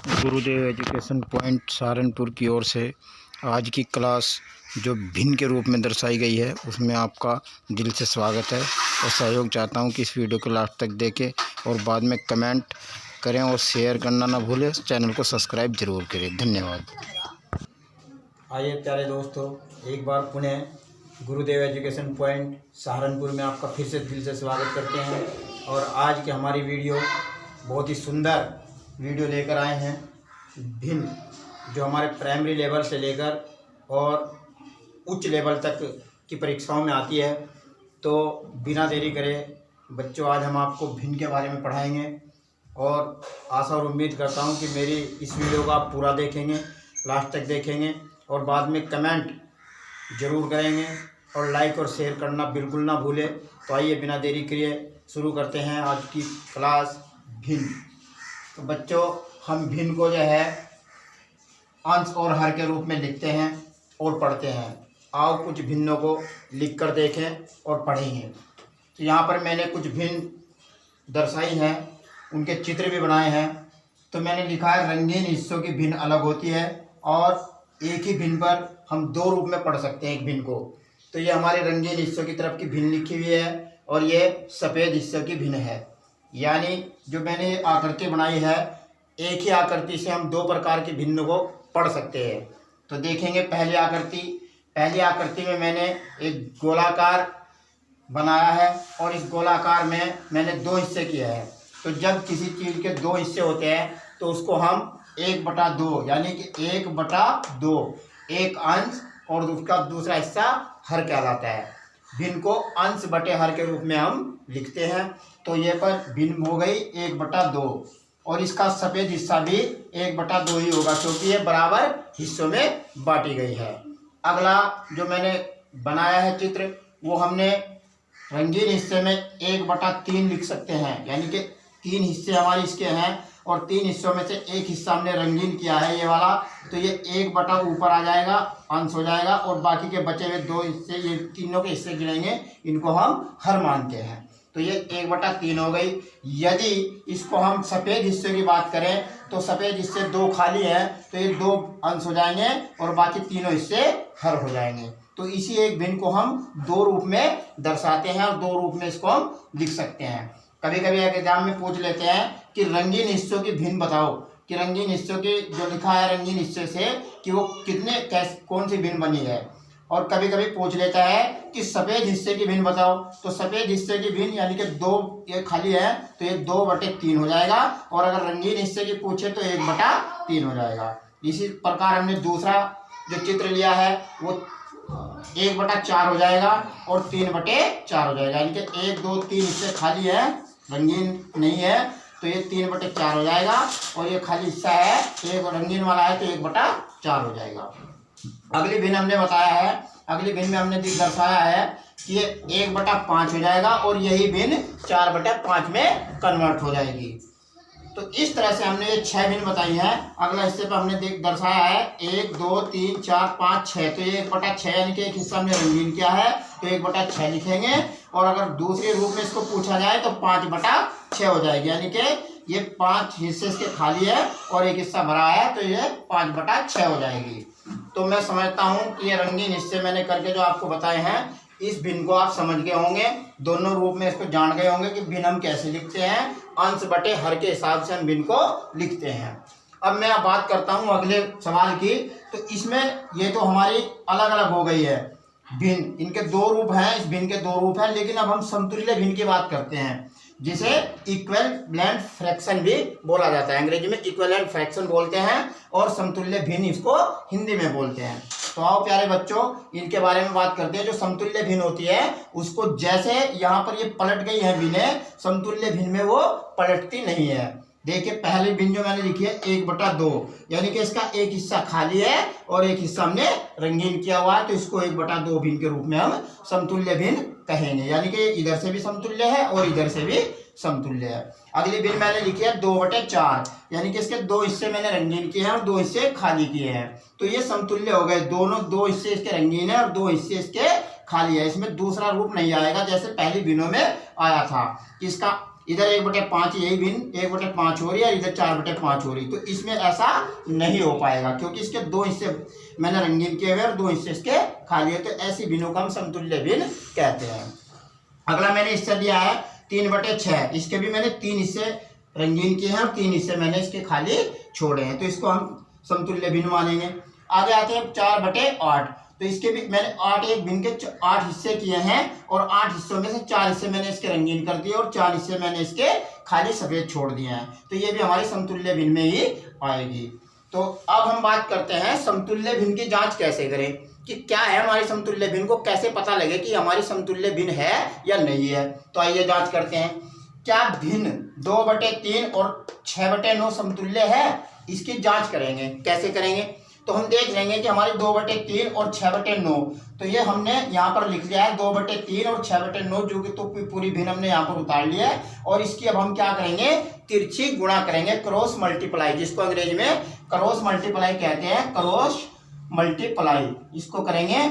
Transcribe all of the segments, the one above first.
गुरुदेव education point Saharanpur की ओर से आज की क्लास जो भिन्न के रूप में दर्शाई गई है उसमें आपका दिल से स्वागत है और सहयोग चाहता हूं कि इस वीडियो को लास्ट तक देखें और बाद में कमेंट करें और शेयर करना ना भूलें। चैनल को सब्सक्राइब जरूर करें। धन्यवाद। आइए प्यारे दोस्तों, एक बार पुनः गुरुदेव एजुकेशन पॉइंट सहारनपुर में आपका फिर से दिल से स्वागत करते हैं। और आज की हमारी वीडियो बहुत ही सुंदर वीडियो लेकर आए हैं। भिन्न जो हमारे प्राइमरी लेवल से लेकर और उच्च लेवल तक की परीक्षाओं में आती है। तो बिना देरी करे बच्चों, आज हम आपको भिन्न के बारे में पढ़ाएंगे और आशा और उम्मीद करता हूं कि मेरी इस वीडियो को आप पूरा देखेंगे, लास्ट तक देखेंगे और बाद में कमेंट ज़रूर करेंगे और लाइक और शेयर करना बिल्कुल ना भूलें। तो आइए बिना देरी किए शुरू करते हैं आज की क्लास भिन्न। तो बच्चों, हम भिन्न को जो है अंश और हर के रूप में लिखते हैं और पढ़ते हैं। आओ कुछ भिन्नों को लिख कर देखें और पढ़ेंगे। तो यहाँ पर मैंने कुछ भिन्न दर्शाई हैं, उनके चित्र भी बनाए हैं। तो मैंने लिखा है रंगीन हिस्सों की भिन्न अलग होती है और एक ही भिन्न पर हम दो रूप में पढ़ सकते हैं एक भिन्न को। तो ये हमारे रंगीन हिस्सों की तरफ की भिन्न लिखी हुई है और ये सफ़ेद हिस्सों की भिन्न है। यानी जो मैंने आकृति बनाई है, एक ही आकृति से हम दो प्रकार की भिन्न को पढ़ सकते हैं। तो देखेंगे पहली आकृति में मैंने एक गोलाकार बनाया है और इस गोलाकार में मैंने दो हिस्से किए हैं। तो जब किसी चीज़ के दो हिस्से होते हैं तो उसको हम 1/2 यानी कि 1/2 एक अंश और उसका दूसरा हिस्सा हर कहलाता है। भिन्न को अंश बटे हर के रूप में हम लिखते हैं। तो ये पर भिन्न हो गई 1/2 और इसका सफ़ेद हिस्सा भी 1/2 ही होगा क्योंकि ये बराबर हिस्सों में बांटी गई है। अगला जो मैंने बनाया है चित्र, वो हमने रंगीन हिस्से में 1/3 लिख सकते हैं। यानी कि 3 हिस्से हमारे इसके हैं और 3 हिस्सों में से एक हिस्सा हमने रंगीन किया है, ये वाला। तो ये 1 ऊपर आ जाएगा, अंश हो जाएगा और बाकी के बचे हुए 2 हिस्से, ये तीनों के हिस्से गिनेंगे, इनको हम हर मानते हैं। तो ये 1/3 हो गई। यदि इसको हम सफ़ेद हिस्से की बात करें तो सफ़ेद हिस्से 2 खाली हैं, तो ये 2 अंश हो जाएंगे और बाकी तीनों हिस्से हर हो जाएंगे। तो इसी एक भिन्न को हम 2 रूप में दर्शाते हैं और 2 रूप में इसको हम लिख सकते हैं। कभी कभी एग्जाम में पूछ लेते हैं कि रंगीन हिस्सों की भिन्न बताओ, कि रंगीन हिस्सों की जो लिखा है रंगीन हिस्से से कि वो कौन सी भिन्न बनी है। और कभी कभी पूछ लेता है कि सफ़ेद हिस्से की भिन्न बताओ। तो सफ़ेद हिस्से की भिन्न यानी कि 2 ये खाली है तो ये 2/3 हो जाएगा और अगर रंगीन हिस्से की पूछे तो 1/3 हो जाएगा। इसी प्रकार हमने दूसरा जो चित्र लिया है वो 1/4 हो जाएगा और 3/4 हो जाएगा। यानी कि 1 2 3 हिस्से खाली है, रंगीन नहीं है, तो ये 3/4 हो जाएगा और ये खाली हिस्सा है, एक रंगीन वाला है तो 1/4 हो जाएगा। अगली भिन्न हमने बताया है, अगली भिन्न में हमने दर्शाया है कि ये 1/5 हो जाएगा और यही भिन्न 4/5 में कन्वर्ट हो जाएगी। तो इस तरह से हमने ये 6 भिन्न बताई हैं। अगला हिस्से पर हमने दर्शाया है 1 2 3 4 5 6। तो ये 1/6 यानी कि एक हिस्सा हमने रंगीन किया है तो 1/6 लिखेंगे। और अगर दूसरे रूप में इसको पूछा जाए तो 5/6 हो जाएगी। यानी कि ये 5 हिस्से इसके खाली है और एक हिस्सा भरा है तो ये 5/6 हो जाएगी। तो मैं समझता हूँ कि ये रंगीन हिस्से मैंने करके जो आपको बताए हैं, इस भिन्न को आप समझ गए होंगे, दोनों रूप में इसको जान गए होंगे कि भिन्न हम कैसे लिखते हैं। अंश बटे हर के हिसाब से हम भिन्न को लिखते हैं। अब मैं बात करता हूँ अगले सवाल की। तो इसमें ये तो हमारी अलग अलग हो गई है भिन्न, इनके 2 रूप हैं, इस भिन्न के 2 रूप हैं। लेकिन अब हम समतुल्य भिन्न की बात करते हैं जिसे इक्विवेलेंट फ्रैक्शन भी बोला जाता है। अंग्रेजी में इक्विवेलेंट फ्रैक्शन बोलते हैं और समतुल्य भिन्न इसको हिंदी में बोलते हैं। तो आओ प्यारे बच्चों, इनके बारे में बात करते हैं। जो समतुल्य भिन्न होती है उसको जैसे यहाँ पर ये पलट गई है भिन्नें, समतुल्य भिन्न में वो पलटती नहीं है। देखिए पहली भिन्न जो मैंने लिखी है 1/2 यानी कि इसका एक हिस्सा खाली है और एक हिस्सा हमने रंगीन किया हुआ है, तो इसको 1/2 भिन्न के रूप में हम समतुल्य भिन्न कहेंगे। यानी कि इधर से भी समतुल्य है और इधर से भी समतुल्य है। अगली भिन्न मैंने लिखी है 2/4 यानी कि इसके 2 हिस्से मैंने रंगीन किए हैं और 2 हिस्से खाली किए हैं। तो ये समतुल्य हो गए, दोनों 2 हिस्से इसके रंगीन है और 2 हिस्से इसके खाली है। इसमें दूसरा रूप नहीं आएगा जैसे पहली भिन्नों में आया था। इसका इधर 1/5 यही भिन्न 1/5 हो रही है, इधर 4/5 हो रही। तो इसमें ऐसा नहीं हो पाएगा क्योंकि इसके 2 हिस्से मैंने रंगीन किए हुए और 2 हिस्से इसके खाली है। तो ऐसी भिन्नों को हम समतुल्य भिन्न कहते हैं। अगला मैंने हिस्सा दिया है 3/6, इसके भी मैंने 3 हिस्से रंगीन किए हैं और 3 हिस्से मैंने इसके खाली छोड़े हैं, तो इसको हम समतुल्य भिन्न मानेंगे। आगे आते हैं 4/8, तो इसके भी मैंने 8 एक भिन्न के 8 हिस्से किए हैं और 8 हिस्सों में से 4 हिस्से मैंने इसके रंगीन कर दिए और 4 हिस्से मैंने इसके खाली सफेद छोड़ दिए हैं। तो ये भी हमारी समतुल्य भिन्न में ही आएगी। तो अब हम बात करते हैं समतुल्य भिन्न की जांच कैसे करें, कि क्या है हमारी समतुल्य भिन्न, को कैसे पता लगे कि हमारी समतुल्य भिन्न है या नहीं है। तो आइए जांच करते हैं। क्या भिन्न 2/3 और 6/9 समतुल्य है, इसकी जांच करेंगे। कैसे करेंगे, तो हम देख लेंगे कि हमारी 2/3 और 6/9, तो ये हमने यहाँ पर लिख लिया है 2/3 और 6/9, जो कि तो पूरी भिन्न हमने यहाँ पर उतार लिया है। और इसकी अब हम क्या करेंगे, तिरछी गुणा करेंगे, क्रॉस मल्टीप्लाई, जिसको अंग्रेजी में क्रॉस मल्टीप्लाई कहते हैं। क्रॉस मल्टीप्लाई इसको करेंगे,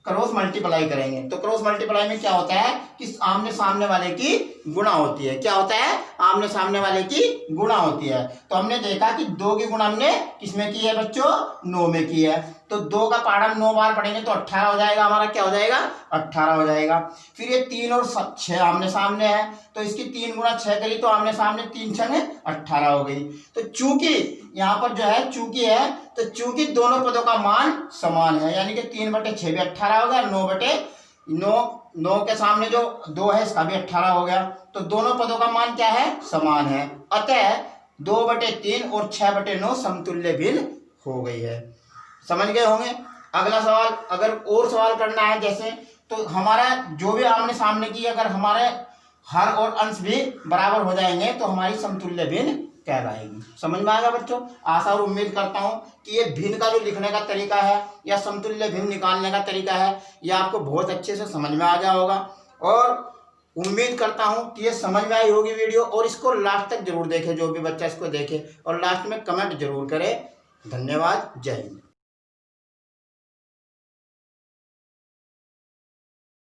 क्रॉस मल्टीप्लाई करेंगे। तो क्रॉस मल्टीप्लाई में क्या होता है कि आमने सामने वाले की गुणा होती है। क्या होता है, आमने सामने वाले की गुणा होती है। तो हमने देखा कि 2 की गुणा हमने किसमें की है बच्चों, 9 में की है। तो 2 का पहाड़ हम 9 बार पढ़ेंगे तो 18 हो जाएगा हमारा। क्या हो जाएगा, 18 हो जाएगा। फिर ये 3 और 6 आमने सामने है, तो इसकी 3 गुणा 6 करी तो आमने सामने 3 6 18 हो गई। तो चूंकि यहाँ पर जो है चूंकि है, तो चूंकि दोनों पदों का मान समान है, यानी कि 3/6 भी 18 हो गया, 9 के सामने जो 2 है इसका भी 18 हो गया। तो दोनों पदों का मान क्या है, समान है। अतः 2/3 और 6/9 समतुल्य भिन्न हो गई है। समझ गए होंगे। अगला सवाल, अगर और सवाल करना है जैसे, तो हमारा जो भी आमने सामने की अगर हमारे हर और अंश भी बराबर हो जाएंगे तो हमारी समतुल्य भिन्न कहलाएगी। समझ में आएगा बच्चों। आशा और उम्मीद करता हूं कि ये भिन्न का जो लिखने का तरीका है या समतुल्य भिन्न निकालने का तरीका है, ये आपको बहुत अच्छे से समझ में आ गया होगा। और उम्मीद करता हूं कि ये समझ में आई होगी वीडियो, और इसको लास्ट तक जरूर देखे, जो भी बच्चा इसको देखे, और लास्ट में कमेंट जरूर करे। धन्यवाद। जय हिंद।